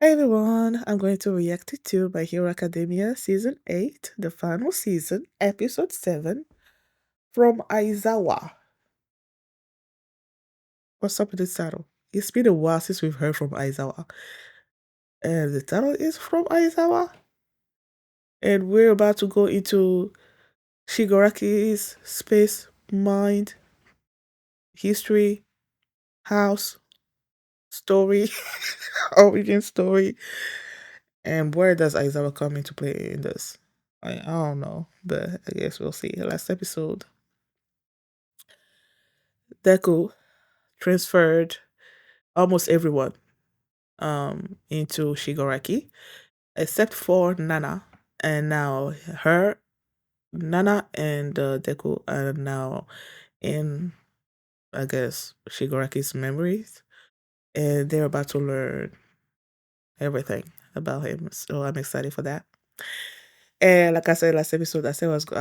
Hey everyone, I'm going to react to My Hero Academia Season 8, the final season, Episode 7, from Aizawa. What's up with this title? It's been a while since we've heard from Aizawa. And the title is from Aizawa. And we're about to go into Shigaraki's space, mind, history, house, story, origin story. And where does Aizawa come into play in this? I don't know, but I guess we'll see. Last episode, Deku transferred almost everyone into Shigaraki except for Nana. And now Nana and Deku are now in, I guess, Shigaraki's memories. And they're about to learn everything about him. So I'm excited for that. And like I said last episode, I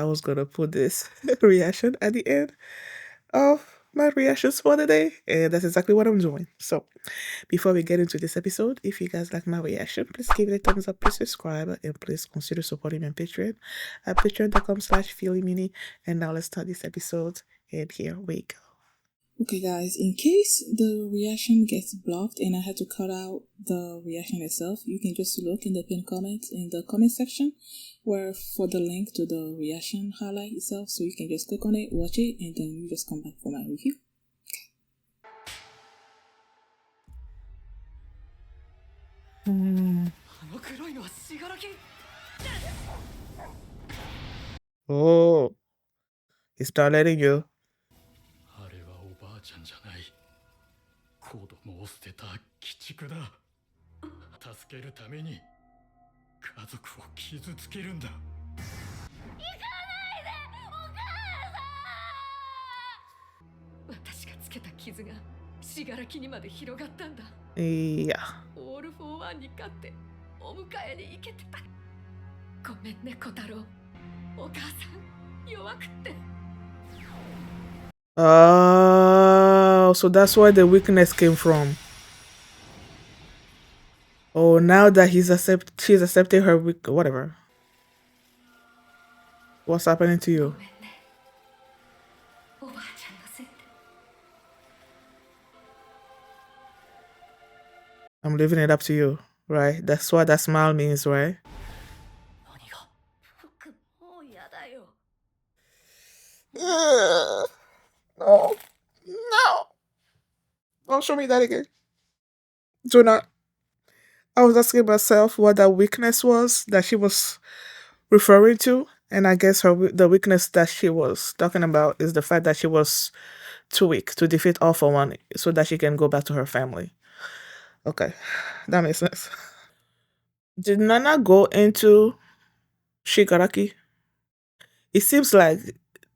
was gonna put this reaction at the end of my reactions for the day, and that's exactly what I'm doing. So before we get into this episode, if you guys like my reaction, please give it a thumbs up, please subscribe, and please consider supporting me on Patreon at patreon.com/feelymini. And now let's start this episode, and here we go. Okay guys, in case the reaction gets blocked and I had to cut out the reaction itself, you can just look in the pinned comment in the comment section where for the link to the reaction highlight itself, so you can just click on it, watch it, and then you just come back for my review. Oh, he's not letting you. あれはおばあちゃんじゃない。子供を捨てた鬼畜だ。助けるために家族を傷つけるんだ。行かないで、お母さん。私がつけた傷が信楽にまで広がったんだ。Yeah. オールフォーワンに勝ってお迎えに行けてた。ごめんね、小太郎。お母さん弱くって。Oh, so that's where the weakness came from. Oh, now that she's accepting her whatever. What's happening to you? I'm leaving it up to you, right? That's what that smile means, right? No. No. Don't show me that again. Do not. I was asking myself what that weakness was that she was referring to, and I guess the weakness that she was talking about is the fact that she was too weak to defeat All for One, so that she can go back to her family. Okay, that makes sense. Did Nana go into Shigaraki? It seems like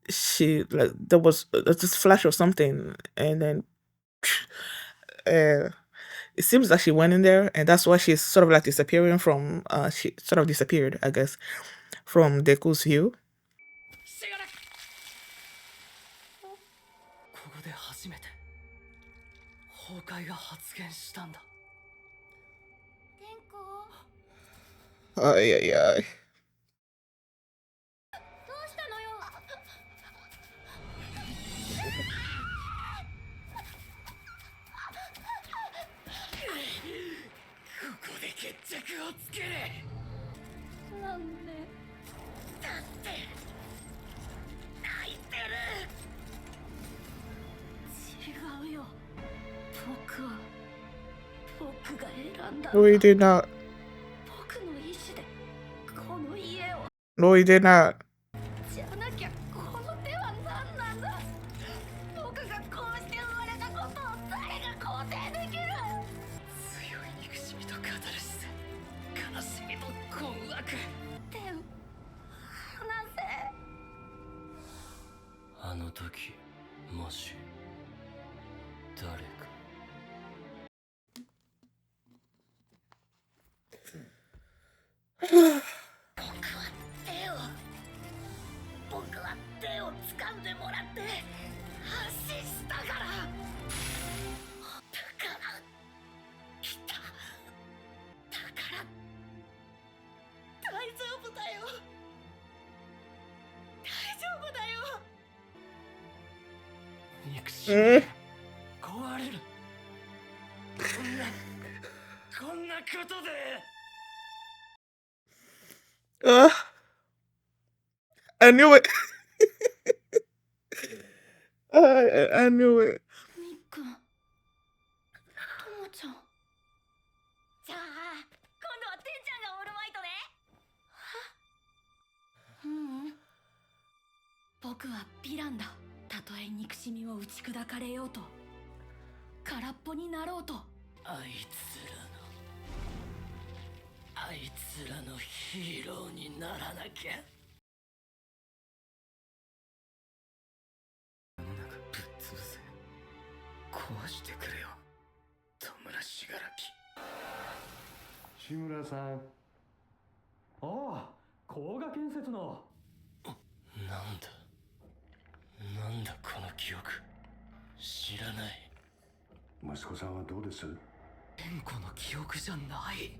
there was this flash or something, and then uh, it seems like she went in there, and that's why she's sort of like disappearing from. She sort of disappeared, I guess, from Deku's view. ここで初めて崩壊が発現したんだ。天候。Ay, ay, ay. どうしたのよ。ここで決着をつける。なんで。だって泣いてる。違うよ。僕が選んだ。No, he did not. 僕の意志でこの家を。No, he did not. じゃなきゃこの手は何なんだ。僕がこうして生まれたことを誰が肯定できる。強い憎しみとカタルシス、悲しみと困惑。手を離せ。あの時もし誰か。僕は手を掴んでもらって安心したから。だから来た。だ憎しみで壊れる。こんなことで。Uh, I knew it. I knew it. みっくん、ともちゃん。じゃあ、今度はてんちゃんがオールマイトね。僕はヴィランだ。たとえ憎しみを打ち砕かれようと、空っぽになろうと。あいつらのヒーローにならなきゃ。世の中ぶっ潰せ。壊してくれよ、戸村信楽。志村さん。ああ、甲賀建設の。なんだこの記憶。知らない。息子さんはどうです？天子の記憶じゃない。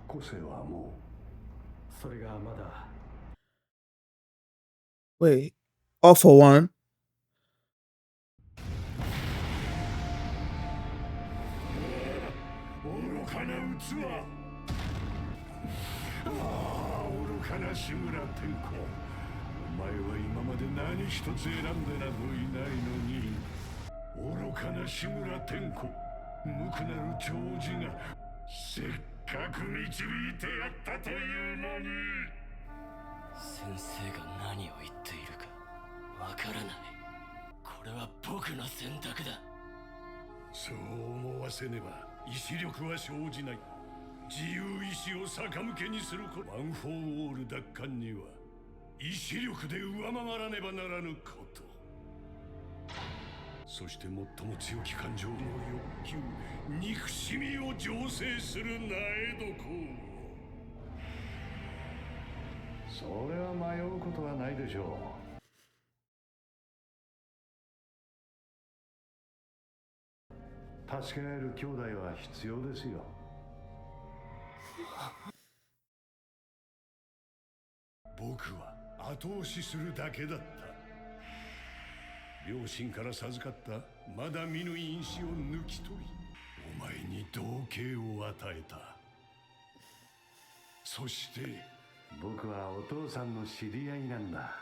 個性はもう。それがまだ。Wait, all for one. 愚かな器。ああ、愚かな志村天子。お前は今まで何一つ選んでなどいないのに。愚かな志村天子。無垢なる長寿がせっかく導いてやったというのに。先生が何を言っているかわからない。これは僕の選択だ。そう思わせねば意志力は生じない。自由意志を逆向けにすること。ワン・フォー・オール奪還には意志力で上回らねばならぬこと。そして最も強き感情の欲求、憎しみを醸成する苗床。それは迷うことはないでしょう。助け合える兄弟は必要ですよ。僕は後押しするだけだった。両親から授かったまだ見ぬ因子を抜き取り、お前に同型を与えた。そして僕はお父さんの知り合いなんだ。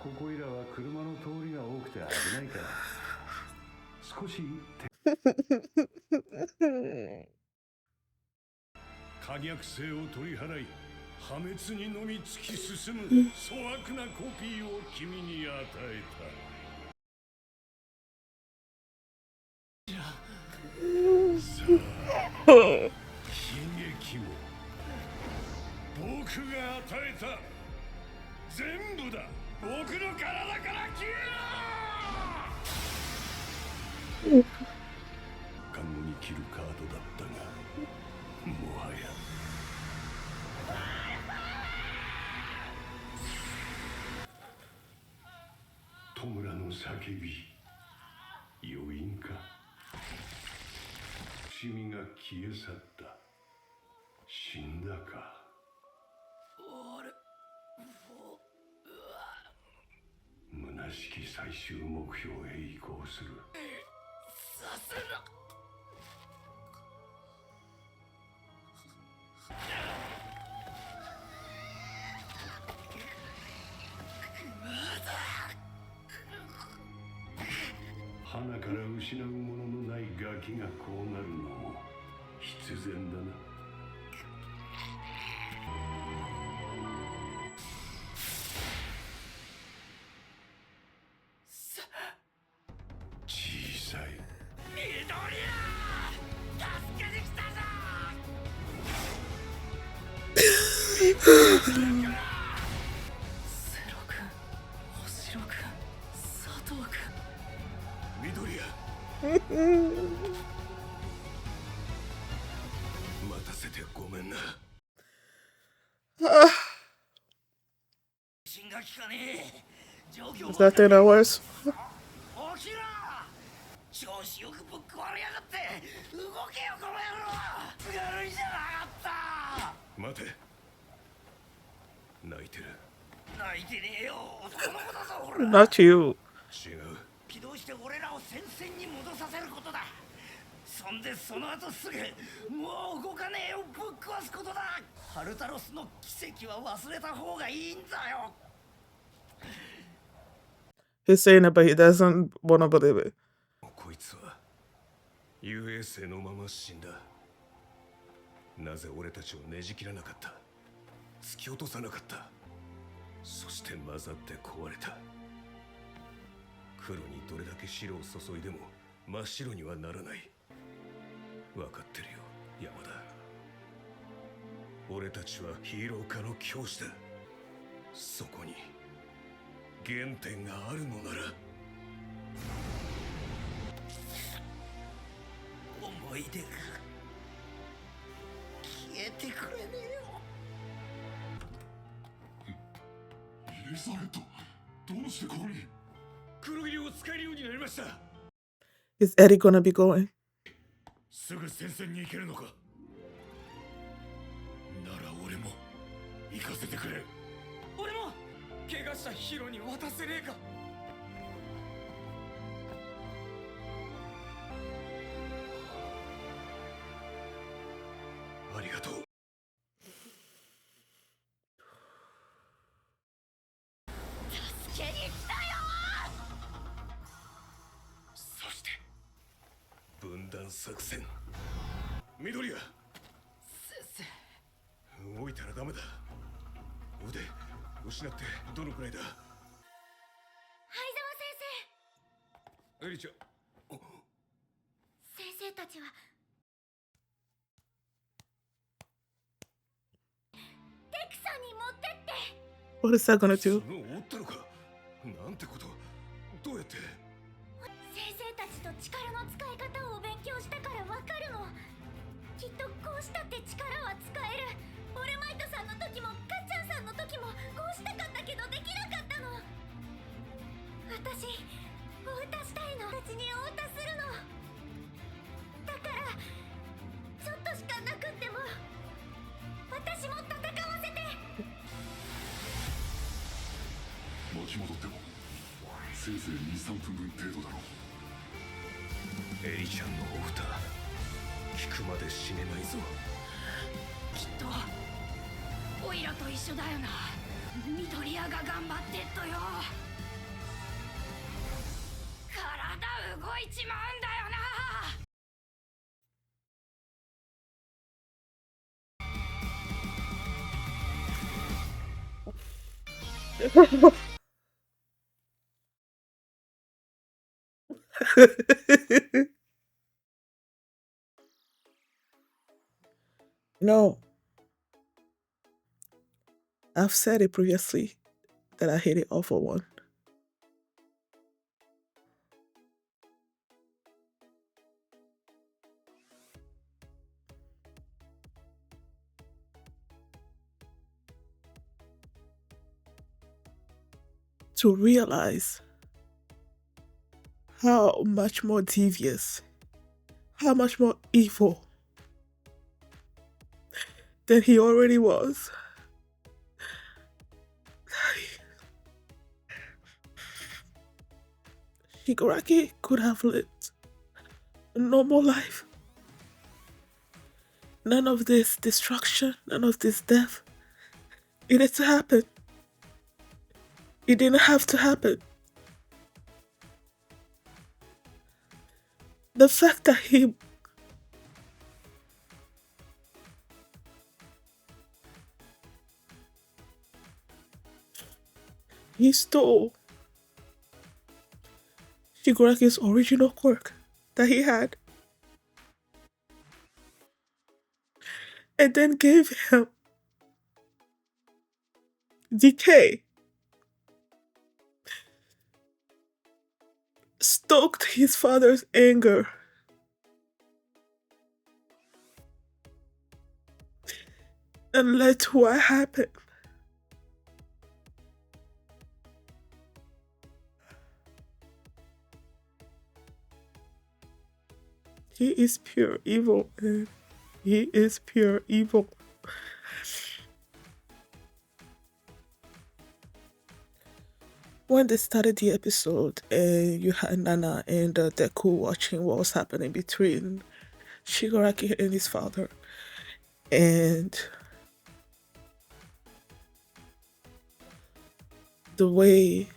ここいらは車の通りが多くて危ないから少し可逆性を取り払い破滅にのみ突き進む粗悪なコピーを君に与えた。さあ、悲劇も僕が与えた全部だ。僕の体から消えろ。看護に切るカードだったが、もはや戸村の叫び余韻か。シミが消え去った。死んだか。虚しき最終目標へ移行する。させろ。花から失うもののないガキがこうなるのも必然だな。小さい緑谷、助けに来たぞ。セロ君、星野君、佐藤君、緑谷。待たせてごめんな。心が効かねえ。状況 Is that thing that worse? 起きろ。調子よくぶっ壊れやがって。動けよこの野郎。津軽いじゃなかった。待て。泣いてる。泣いてねえよ。男の子だぞほら。 Not you. 違う。気取して俺らを戦線に戻させることだ。そんでその後すぐもう動かねえをぶっ壊すことだ。ハルタロスの奇跡は忘れた方がいいんだよ。 He's saying it, but he doesn't want to believe it. こいつは幽霊生のまま死んだ。なぜ俺たちをねじ切らなかった、突き落とさなかった。そして混ざって壊れた。黒にどれだけ白を注いでも真っ白にはならない。分かってるよ山田。俺たちはヒーロー科の教師だ。そこに原点があるのなら。思い出が消えてくれねえよ。エリザベット、どうしてここに。黒霧を使えるようになりました。 Is Eddie gonna be going? すぐ戦線に行けるのか。なら俺も行かせてくれ。俺も怪我したヒーローに渡せねえか。ありがとう。助けに来たよ。そして分断作戦。緑谷、先生、動いたらダメだ。腕失ってどのくらいだ。相沢先エリちゃん、生、先生たちはデクさんに持ってって。 What is that gonna そ do? の追ったのか。なんてこと。どうやって。先生たちと力の使い方を勉強したからわかるの。きっとこうしたって力は使える。オルマイトさんの時もカッチャンさんの時もこうしたかったけどできなかったの。私お歌したいの。たちにお歌するの。だからちょっとしかなくっても私も戦わせて。巻き戻ってもせいぜい 2,3 分分程度だろう。エリちゃんのお歌聞くまで死ねないぞ。きっとオイラと一緒だよな。緑谷が頑張ってっとよ。体動いちまうんだよな。No, I've said it previously that I hate it all for one. To realize how much more devious, how much more evil than he already was. Shigaraki could have lived a normal life. None of this destruction, none of this death needed to happen. It didn't have to happen. The fact that he stole Shigaraki's original quirk that he had and then gave him decay, stoked his father's anger, and led to what happened. He is pure evil, man. He is pure evil. when they started the episode and you had Nana and Deku watching what was happening between Shigaraki and his father, and the way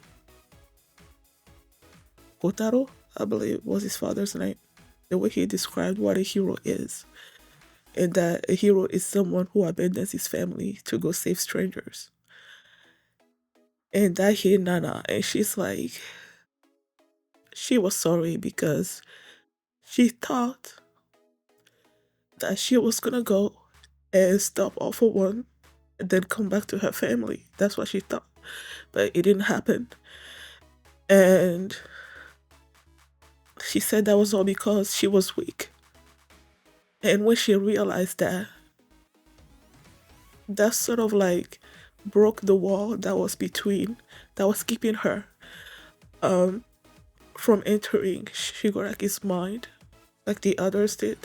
Kotaro, I believe was his father's name, the way he described what a hero is, and that a hero is someone who abandons his family to go save strangers. And I hear Nana, and she's like, she was sorry because she thought that she was gonna go and stop All for One and then come back to her family. That's what she thought. But it didn't happen. And she said that was all because she was weak. And when she realized that, that sort of like broke the wall that was between, that was keeping her um, from entering Shigaraki's mind like the others did.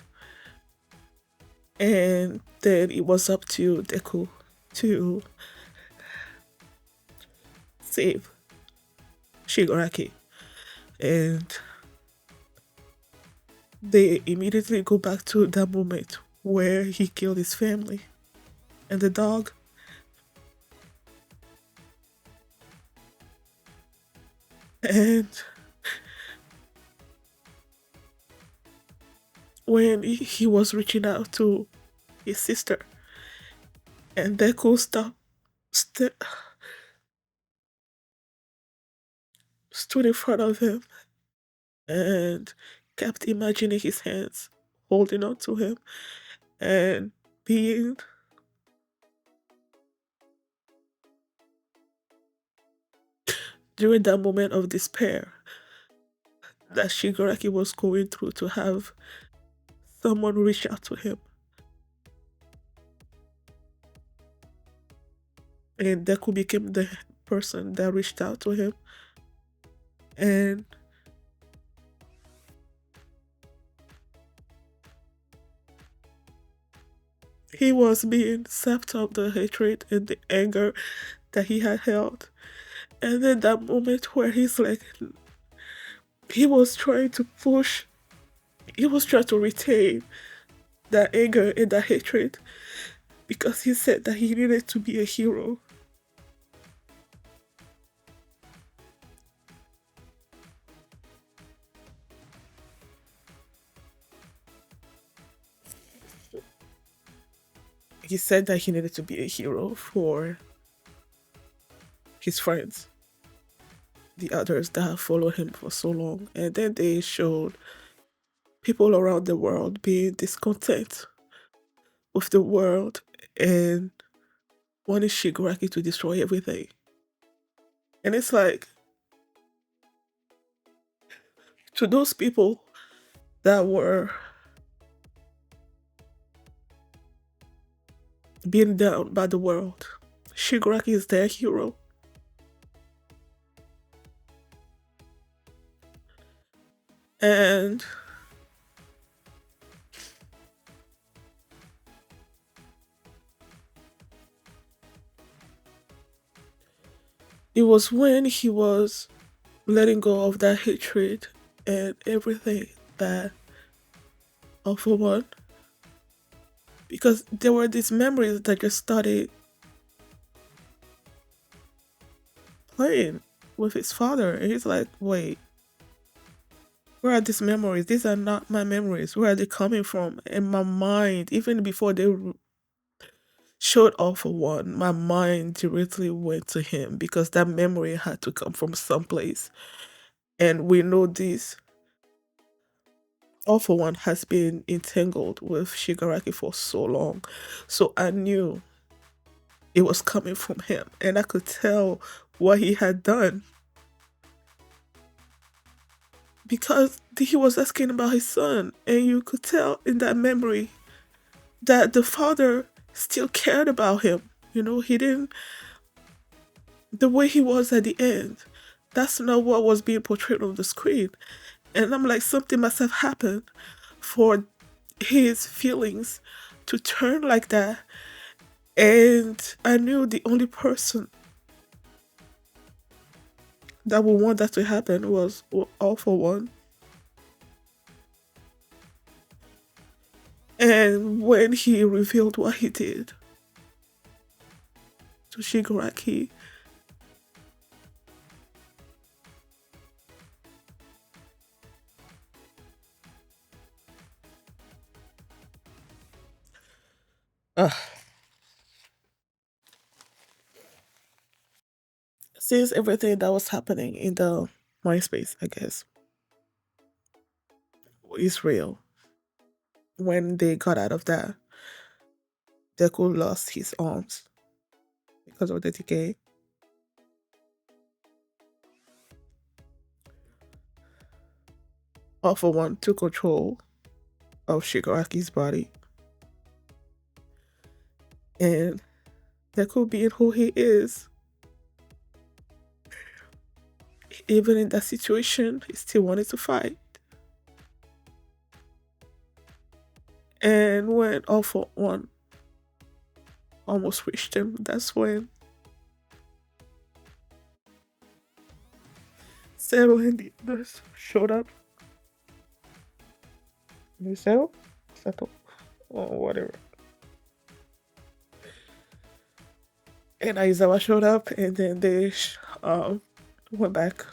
And then it was up to Deku to save Shigaraki. And they immediately go back to that moment where he killed his family and the dog. And when he was reaching out to his sister, and Deku stood in front of him and kept imagining his hands holding on to him and being during that moment of despair that Shigaraki was going through, to have someone reach out to him. And Deku became the person that reached out to him. And he was being sapped of the hatred and the anger that he had held. And then that moment where he's like, he was trying to push, he was trying to retain that anger and that hatred because he said that he needed to be a hero. He said that he needed to be a hero for his friends, the others that have followed him for so long. And then they showed people around the world being discontent with the world and wanting Shigaraki to destroy everything. And it's like, to those people that were being down by the world, Shigaraki is their hero. And it was when he was letting go of that hatred and everything that All for One, because there were these memories that just started playing with his father, and he's like, wait, where are these memories? These are not my memories. Where are they coming from? And my mind, even before they showed All for One, my mind directly went to him because that memory had to come from someplace. And we know this. All for One has been entangled with Shigaraki for so long. So I knew it was coming from him. And I could tell what he had done. Because he was asking about his son. And you could tell in that memory that the father still cared about him. You know, he didn't, the way he was at the end, that's not what was being portrayed on the screen. And I'm like, something must have happened for his feelings to turn like that. And I knew the only person that would want that to happen was All for One. And when he revealed what he did to Shigaraki, uh, since everything that was happening in the MySpace, I guess, is real. When they got out of that, Deku lost his arms because of the decay. All for One took control of Shigaraki's body. And Deku being who he is, even in that situation, he still wanted to fight. And when All for One almost reached him, that's when Zero and the others showed up. Zero? Sato? Or whatever. And Aizawa showed up, and then they went back.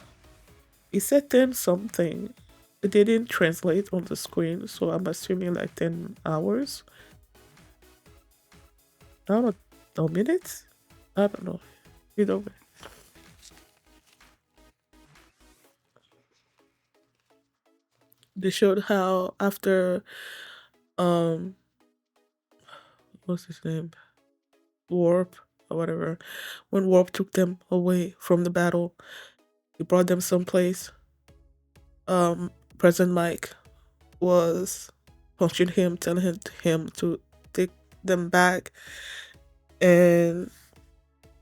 He said 10 something. It didn't translate on the screen, so I'm assuming like 10 hours. I don't know, no minutes? I don't know. Either way. They showed how after what's his name? Warp or whatever. When Warp took them away from the battle, he brought them someplace. President Mike was punching him, telling him to take them back, and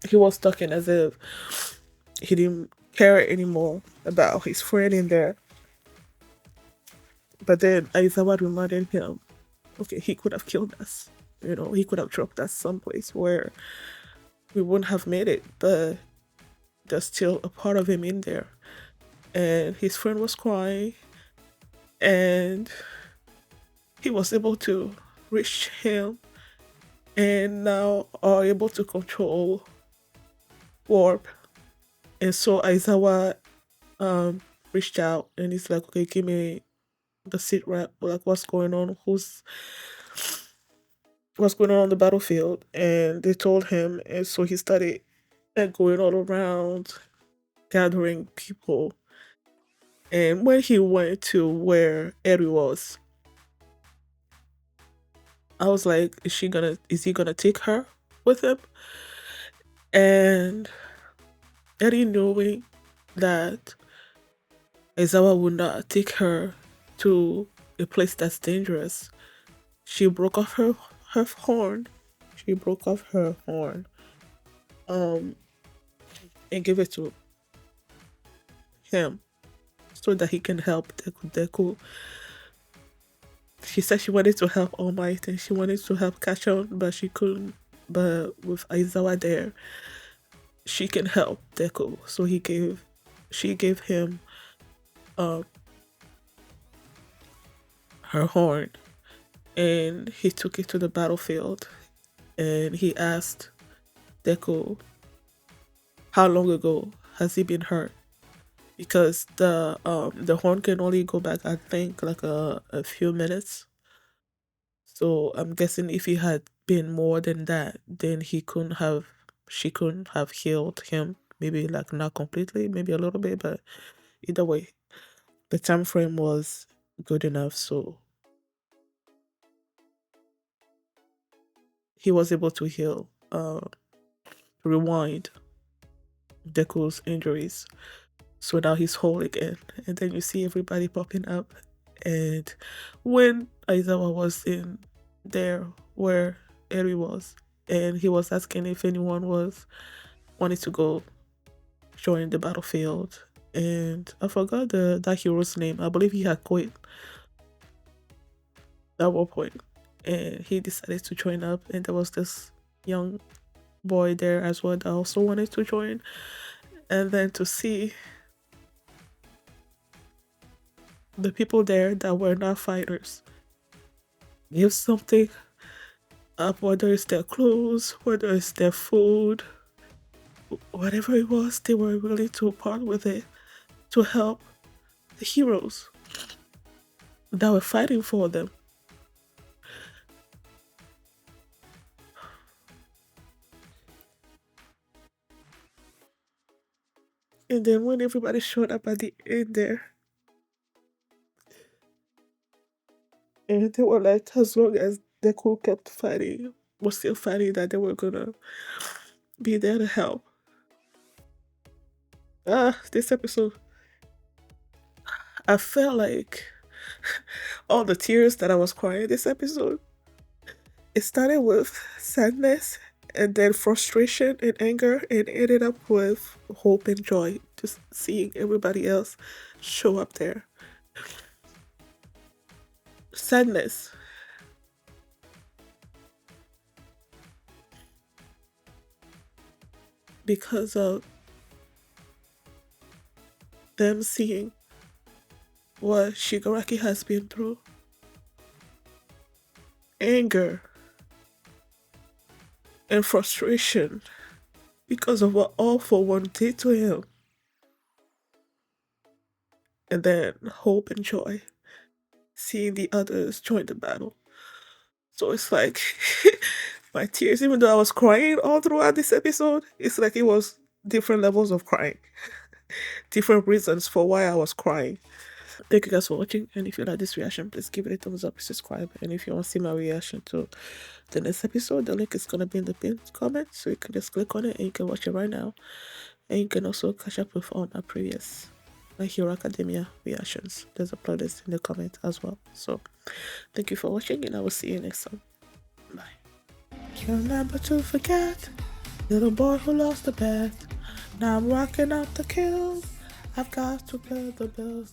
he was talking as if he didn't care anymore about his friend in there. But then Aizawa reminded him, okay, he could have killed us. You know, he could have dropped us someplace where we wouldn't have made it, but there's still a part of him in there. And his friend was crying, and he was able to reach him and now are able to control Warp. And so Aizawa reached out and he's like, okay, give me the sit rep, like what's going on, what's going on the battlefield. And they told him, and so he started going all around gathering people. And when he went to where Eri was, I was like, is he gonna take her with him? And Eri, knowing that Aizawa would not take her to a place that's dangerous, she broke off her horn. She broke off her horn, um, and gave it to him so that he can help Deku. She said she wanted to help All Might and she wanted to help catch on, but she couldn't. But with Aizawa there, she can help Deku. So she gave him her horn, and he took it to the battlefield, and he asked Deku, how long ago has he been hurt? Because the horn can only go back, I think, like a few minutes. So I'm guessing if he had been more than that, then she couldn't have healed him. Maybe like not completely, maybe a little bit, but either way, the time frame was good enough, so he was able to heal, rewind Deku's injuries. So now he's whole again. And then you see everybody popping up. And when Aizawa was in there where Eri was, and he was asking if anyone wanted to go join the battlefield. And I forgot that hero's name. I believe he had quit at one point. And he decided to join up, and there was this young boy there as well that also wanted to join. And then to see the people there that were not fighters give something up, whether it's their clothes, whether it's their food, whatever it was, they were willing to part with it to help the heroes that were fighting for them. And then when everybody showed up at the end there, and they were like, as long as Deku kept fighting, was still fighting, that they were gonna be there to help. This episode, I felt like all the tears that I was crying this episode, it started with sadness and then frustration and anger and ended up with hope and joy, just seeing everybody else show up there. Sadness because of them seeing what Shigaraki has been through. Anger and frustration because of what All For One did to him. And then hope and joy, seeing the others join the battle. So it's like my tears, even though I was crying all throughout this episode, it's like it was different levels of crying, different reasons for why I was crying. Thank you guys for watching, and if you like this reaction, please give it a thumbs up, subscribe, and if you want to see my reaction to the next episode, the link is gonna be in the pinned comment, so you can just click on it and you can watch it right now. And you can also catch up with all my previous My Hero Academia reactions. There's a playlist in the comment as well. So thank you for watching, and I will see you next time. Bye. You'll never to forget, little boy who lost the bet. Now I'm rocking out the kills. I've got to pay the bills,